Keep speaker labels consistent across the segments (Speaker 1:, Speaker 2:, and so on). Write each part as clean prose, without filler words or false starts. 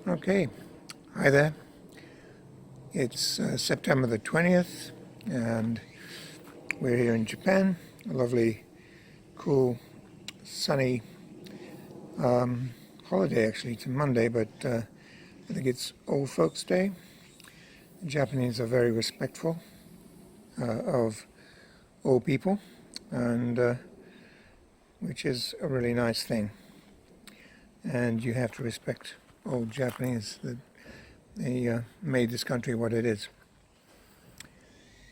Speaker 1: Okay, hi there. It's September the 20th and we're here in Japan. A lovely, cool, sunny holiday actually. It's a Monday, but I think it's Old Folks' Day. The Japanese are very respectful of old people, and which is a really nice thing. And you have to respect old Japanese. They made this country what it is.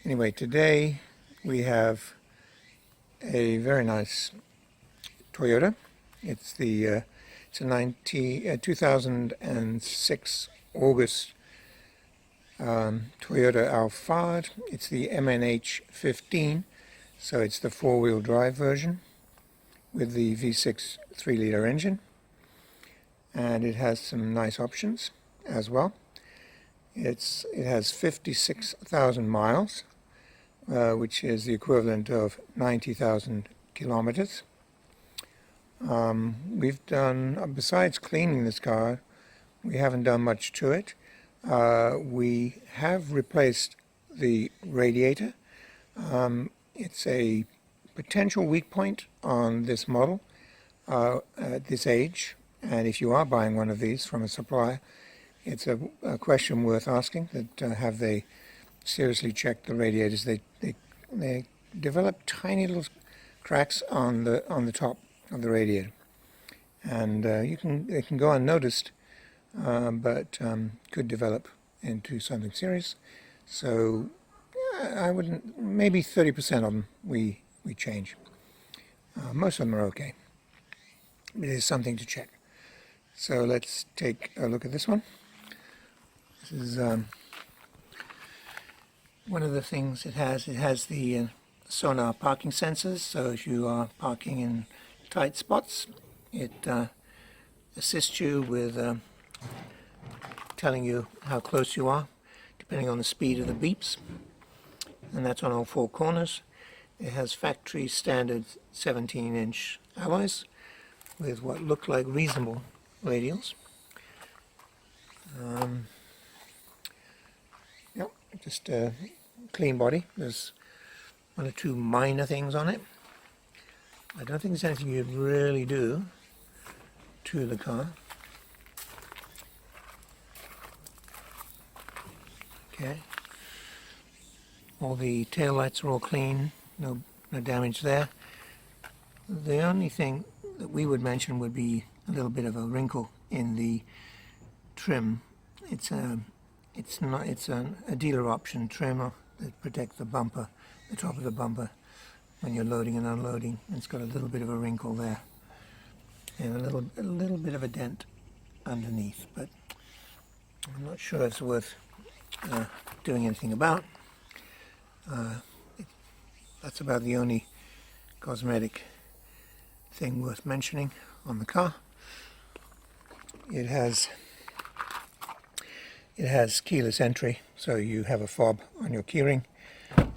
Speaker 1: Anyway, today we have a very nice Toyota. It's a 2006 August Toyota-Alphard. It's the MNH 15, so it's the four-wheel drive version with the V6 3-liter engine, and it has some nice options as well. It has 56,000 miles, which is the equivalent of 90,000 kilometers. We've done, besides cleaning this car, we haven't done much to it. We have replaced the radiator. It's a potential weak point on this model at this age, and if you are buying one of these from a supplier, it's a question worth asking, that have they seriously checked the radiators. They develop tiny little cracks on the top of the radiator, and they can go unnoticed, but could develop into something serious. So I wouldn't, maybe 30% of them we change. Most of them are okay. It is something to check. So let's take a look at this one. This is one of the things it has. It has the sonar parking sensors, so if you are parking in tight spots, it assists you with telling you how close you are, depending on the speed of the beeps, and that's on all four corners. It has factory standard 17-inch alloys with what look like reasonable radials. Yep, just a clean body. There's one or two minor things on it. I don't think there's anything you'd really do to the car. Okay. All the taillights are all clean, no damage there. The only thing that we would mention would be a little bit of a wrinkle in the trim. It's a dealer option trim that protects the bumper, the top of the bumper, when you're loading and unloading. It's got a little bit of a wrinkle there, and a little bit of a dent underneath, but I'm not sure it's worth doing anything about. That's about the only cosmetic thing worth mentioning on the car. It has keyless entry, so you have a fob on your keyring,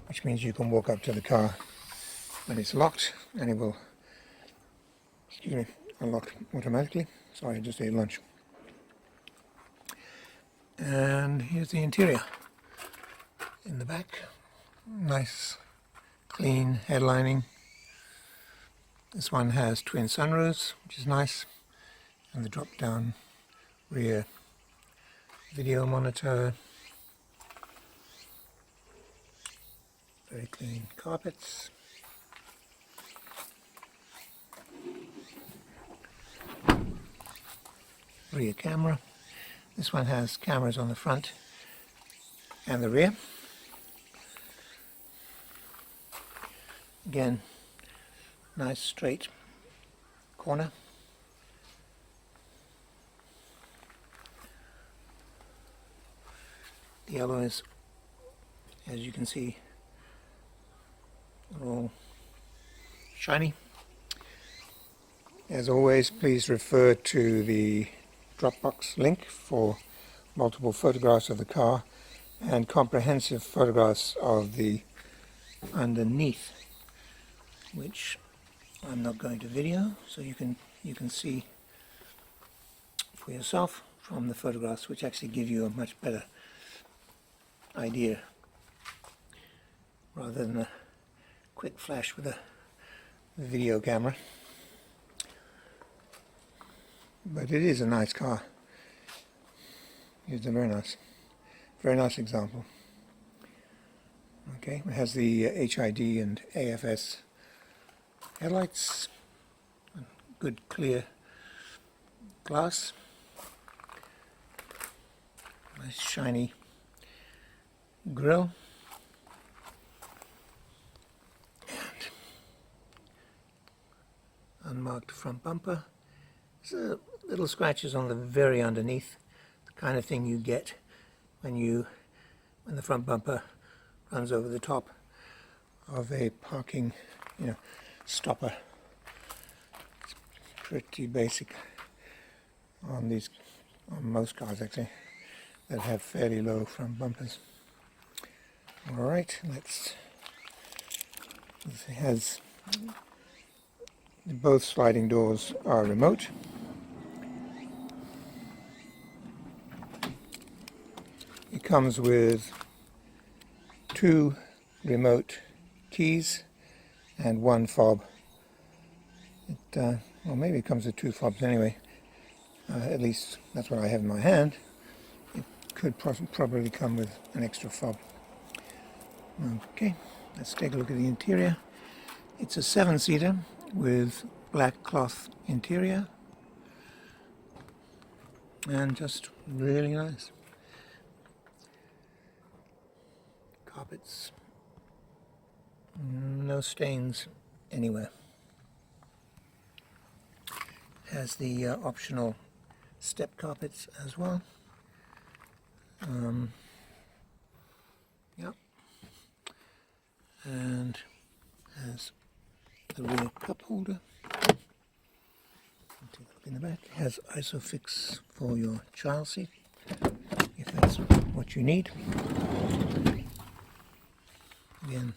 Speaker 1: which means you can walk up to the car when it's locked and it will, unlock automatically. Sorry, I just ate lunch. And here's the interior. In the back, nice clean headlining. This one has twin sunroofs, which is nice, and the drop down rear video monitor. Very clean carpets. Rear camera. This one has cameras on the front and the rear. Again, nice straight corner. The alloys, as you can see, are all shiny. As always, please refer to the Dropbox link for multiple photographs of the car and comprehensive photographs of the underneath, which I'm not going to video, so you can see for yourself. from the photographs, which actually give you a much better idea rather than a quick flash with a video camera. But it is a nice car. It's a very nice example. Okay, it has the HID and AFS headlights, good clear glass, nice shiny grille, and unmarked front bumper. There's little scratches on the very underneath, the kind of thing you get when the front bumper runs over the top of a parking, stopper. It's pretty basic on most cars actually that have fairly low front bumpers. All right, it has both sliding doors are remote. It comes with 2 remote keys and 1 fob. Well, maybe it comes with 2 fobs anyway. At least that's what I have in my hand. It could probably come with an extra fob. Okay, let's take a look at the interior. It's a 7-seater with black cloth interior and just really nice. Carpets, no stains anywhere. Has the optional step carpets as well. Yep. And has the rear cup holder. Take a look in the back. It has ISOFIX for your child seat, if that's what you need. Again,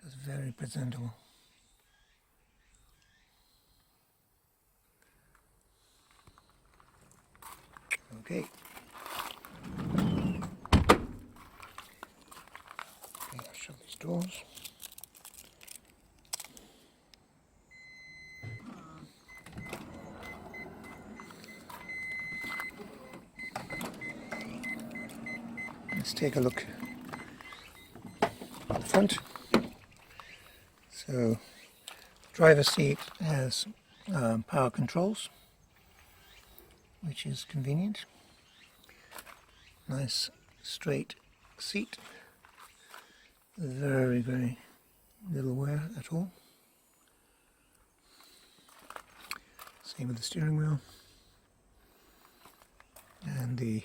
Speaker 1: it's very presentable. Okay. I'll shut these doors. Let's take a look at the front. So, driver's seat has power controls, which is convenient. Nice straight seat. Very, very little wear at all. Same with the steering wheel and the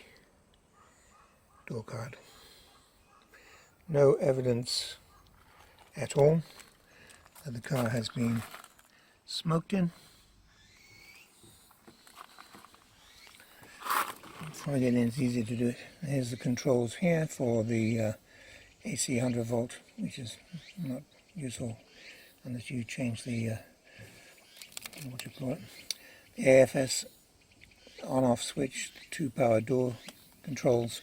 Speaker 1: door card. No evidence at all that the car has been smoked in. Before I get in, it's easy to do it. Here's the controls here for the AC 100 volt, which is not useful unless you change the what you call it, the AFS on-off switch, 2 power door controls,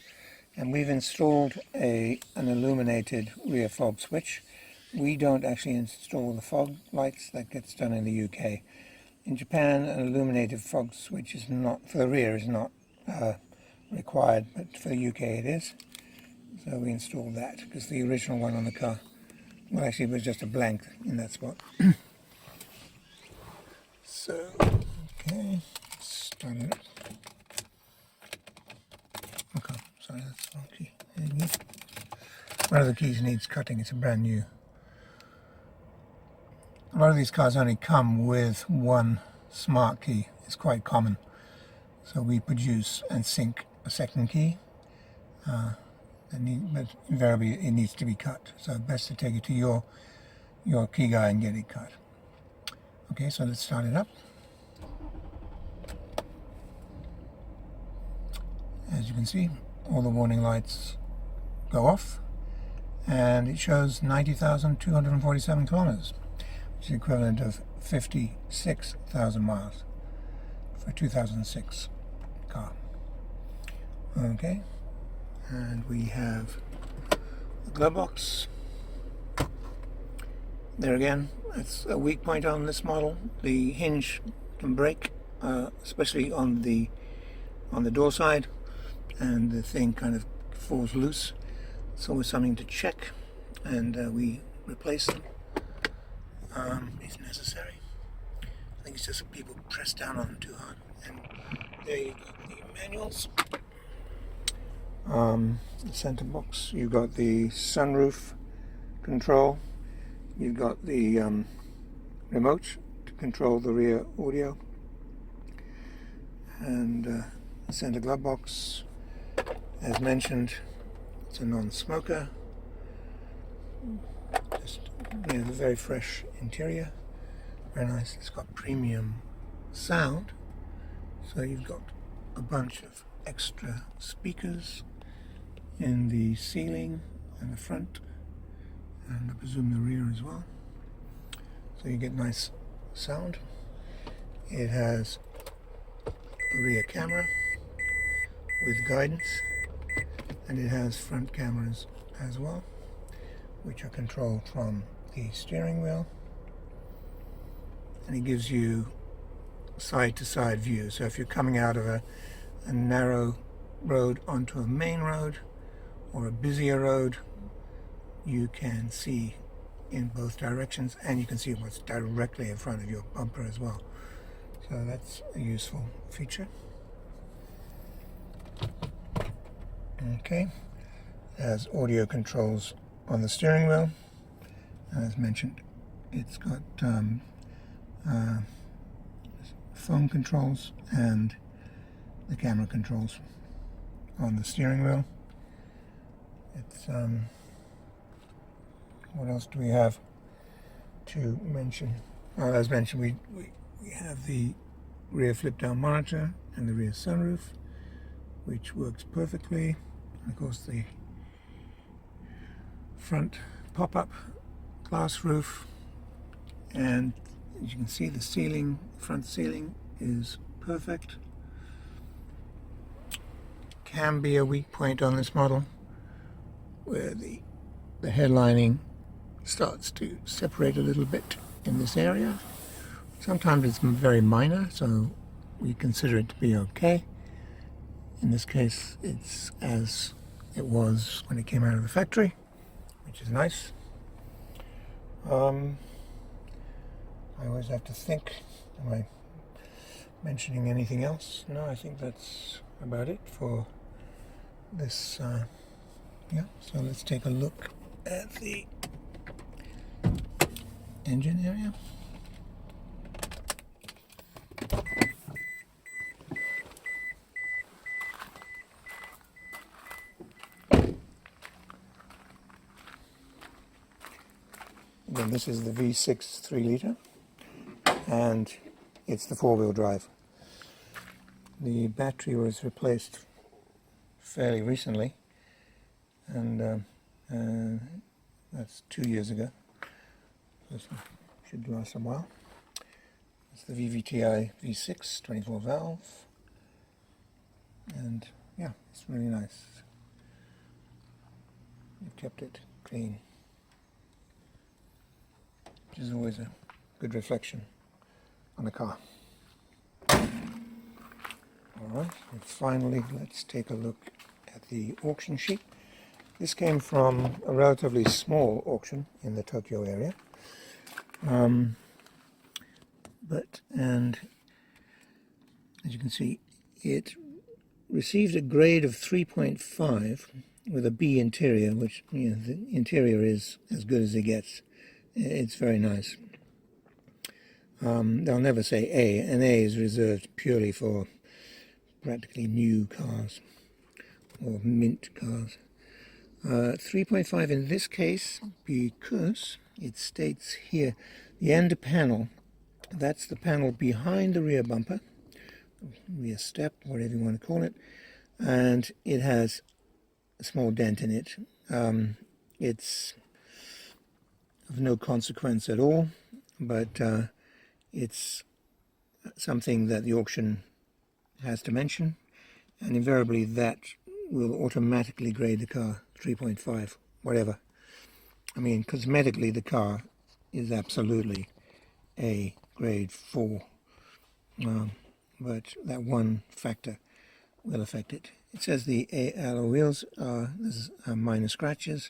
Speaker 1: and we've installed an illuminated rear fog switch. We don't actually install the fog lights. That gets done in the UK. In Japan, an illuminated fog switch is not, for the rear, is not required, but for the UK it is. So we installed that because the original one on the car, well, actually it was just a blank in that spot. So, okay, start it up. Okay, sorry, that's the wrong key. There you go. One of the keys needs cutting, it's a brand new. A lot of these cars only come with 1 smart key. It's quite common. So we produce and sync a second key. But invariably it needs to be cut. So best to take it to your key guy and get it cut. Okay, so let's start it up. As you can see, all the warning lights go off, and it shows 90,247 kilometers, which which is equivalent of 56,000 miles for a 2006 car. Okay, and we have the glove box. There again, it's a weak point on this model. The hinge can break, especially on the door side, and the thing kind of falls loose. It's always something to check, and we replace them if necessary. I think it's just people press down on them too hard. And there you go, the manuals. The center box, you've got the sunroof control, you've got the remote to control the rear audio, and the center glove box, as mentioned, it's a non-smoker. Just, you know, a very fresh interior, very nice. It's got premium sound, so you've got a bunch of extra speakers in the ceiling and the front, and I presume the rear as well, so you get nice sound. It has a rear camera with guidance, and it has front cameras as well, which are controlled from the steering wheel, and it gives you side-to-side view. So if you're coming out of a narrow road onto a main road or a busier road, you can see in both directions, and you can see what's directly in front of your bumper as well. So that's a useful feature. Okay, it has audio controls on the steering wheel. As mentioned, it's got phone controls and the camera controls on the steering wheel. It's what else do we have to mention? Well, as mentioned, we have the rear flip down monitor and the rear sunroof, which works perfectly. And of course, the front pop-up glass roof, and as you can see, the ceiling, front ceiling, is perfect. Can be a weak point on this model, where the headlining starts to separate a little bit in this area. Sometimes it's very minor, so we consider it to be okay. In this case, it's as it was when it came out of the factory, which is nice. I always have to think, am I mentioning anything else? No, I think that's about it for this. Yeah, so let's take a look at the engine area. Again, this is the V6 3-litre, and it's the four-wheel drive. The battery was replaced fairly recently, and that's 2 years ago. This should last a while. It's the VVTi V6 24 valve, and yeah, it's really nice. You've kept it clean, which is always a good reflection on a car. Alright, and finally let's take a look at the auction sheet. This came from a relatively small auction in the Tokyo area. And as you can see, it received a grade of 3.5 with a B interior, which, you know, the interior is as good as it gets. It's very nice. They'll never say A, and A is reserved purely for practically new cars or mint cars. 3.5 in this case, because it states here the end panel, that's the panel behind the rear bumper, rear step, whatever you want to call it, and it has a small dent in it. It's of no consequence at all. but it's something that the auction has to mention, and invariably that will automatically grade the car 3.5, whatever. I mean, cosmetically the car is absolutely a grade 4, but that one factor will affect it. It says the alloy wheels are, there's minor scratches,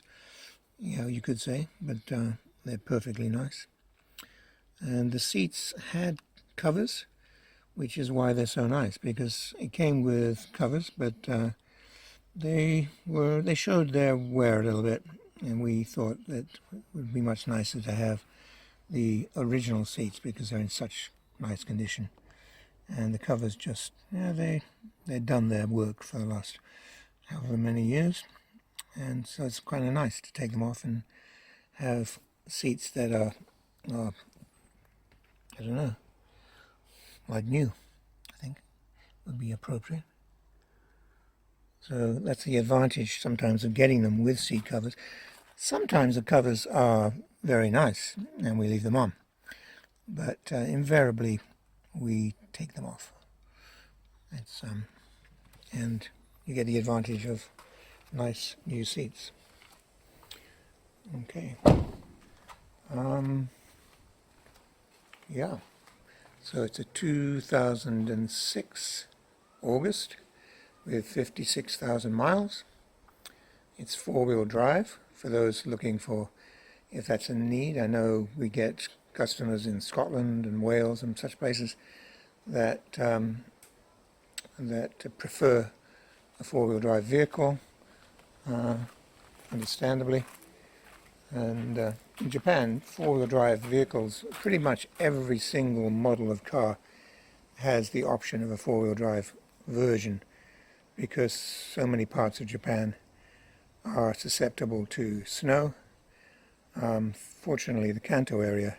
Speaker 1: yeah, you could say, but they're perfectly nice. And the seats had covers, which is why they're so nice, because it came with covers, but they showed their wear a little bit, and we thought that it would be much nicer to have the original seats because they're in such nice condition. And the covers just, yeah, they've done their work for the last however many years, and so it's kind of nice to take them off and have seats that are I don't know, like new, I think would be appropriate. So that's the advantage sometimes of getting them with seat covers. Sometimes the covers are very nice and we leave them on, but invariably we take them off. It's and you get the advantage of nice new seats. Okay. Yeah, so it's a 2006 August with 56,000 miles. It's four-wheel drive for those looking for, if that's a need. I know we get customers in Scotland and Wales and such places that prefer a four-wheel drive vehicle, understandably. And in Japan, four-wheel drive vehicles, pretty much every single model of car has the option of a four-wheel drive version, because so many parts of Japan are susceptible to snow. Fortunately, the Kanto area,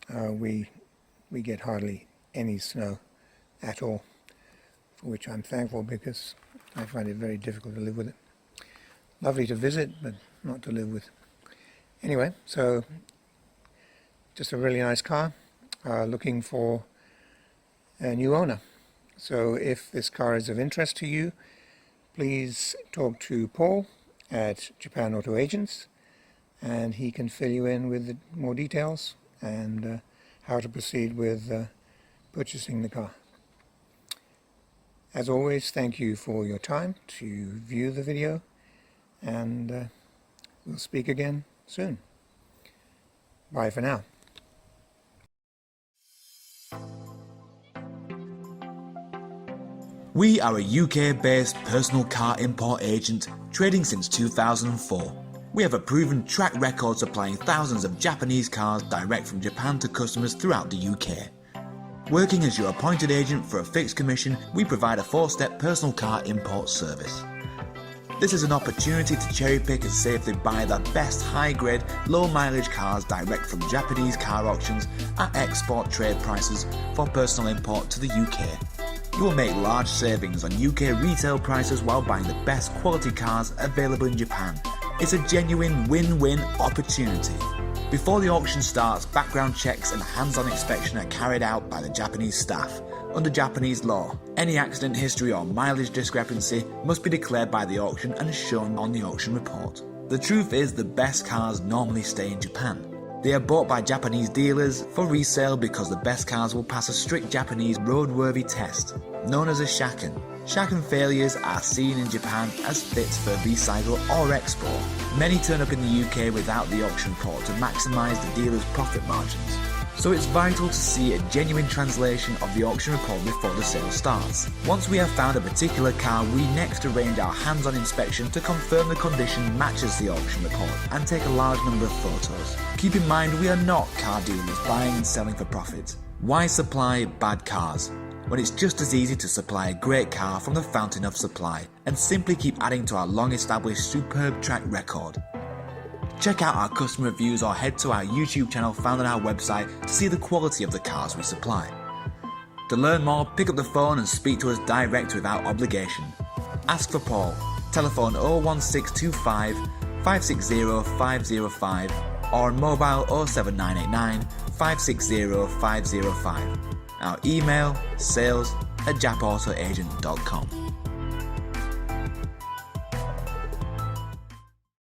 Speaker 1: we get hardly any snow at all, for which I'm thankful, because I find it very difficult to live with it. Lovely to visit, but not to live with. Anyway, so just a really nice car, looking for a new owner. So if this car is of interest to you, please talk to Paul at Japan Auto Agents, and he can fill you in with more details and how to proceed with purchasing the car. As always, thank you for your time to view the video, and we'll speak again soon. Bye for now.
Speaker 2: We are a UK-based personal car import agent trading since 2004. We have a proven track record supplying thousands of Japanese cars direct from Japan to customers throughout the UK. Working as your appointed agent for a fixed commission, we provide a 4-step personal car import service. This is an opportunity to cherry pick and safely buy the best high-grade, low-mileage cars direct from Japanese car auctions at export trade prices for personal import to the UK. You will make large savings on UK retail prices while buying the best quality cars available in Japan. It's a genuine win-win opportunity. Before the auction starts, background checks and hands-on inspection are carried out by the Japanese staff. Under Japanese law, any accident history or mileage discrepancy must be declared by the auction and shown on the auction report. The truth is, the best cars normally stay in Japan. They are bought by Japanese dealers for resale because the best cars will pass a strict Japanese roadworthy test, known as a shaken. Shaken failures are seen in Japan as fit for recycle or export. Many turn up in the UK without the auction report to maximise the dealer's profit margins. So it's vital to see a genuine translation of the auction report before the sale starts. Once we have found a particular car, we next arrange our hands-on inspection to confirm the condition matches the auction report and take a large number of photos. Keep in mind, we are not car dealers buying and selling for profit. Why supply bad cars when it's just as easy to supply a great car from the fountain of supply and simply keep adding to our long-established superb track record? Check out our customer reviews or head to our YouTube channel found on our website to see the quality of the cars we supply. To learn more, pick up the phone and speak to us direct without obligation. Ask for Paul. Telephone 01625 560 505 or on mobile 07989 560 505. Our email sales@japautoagent.com.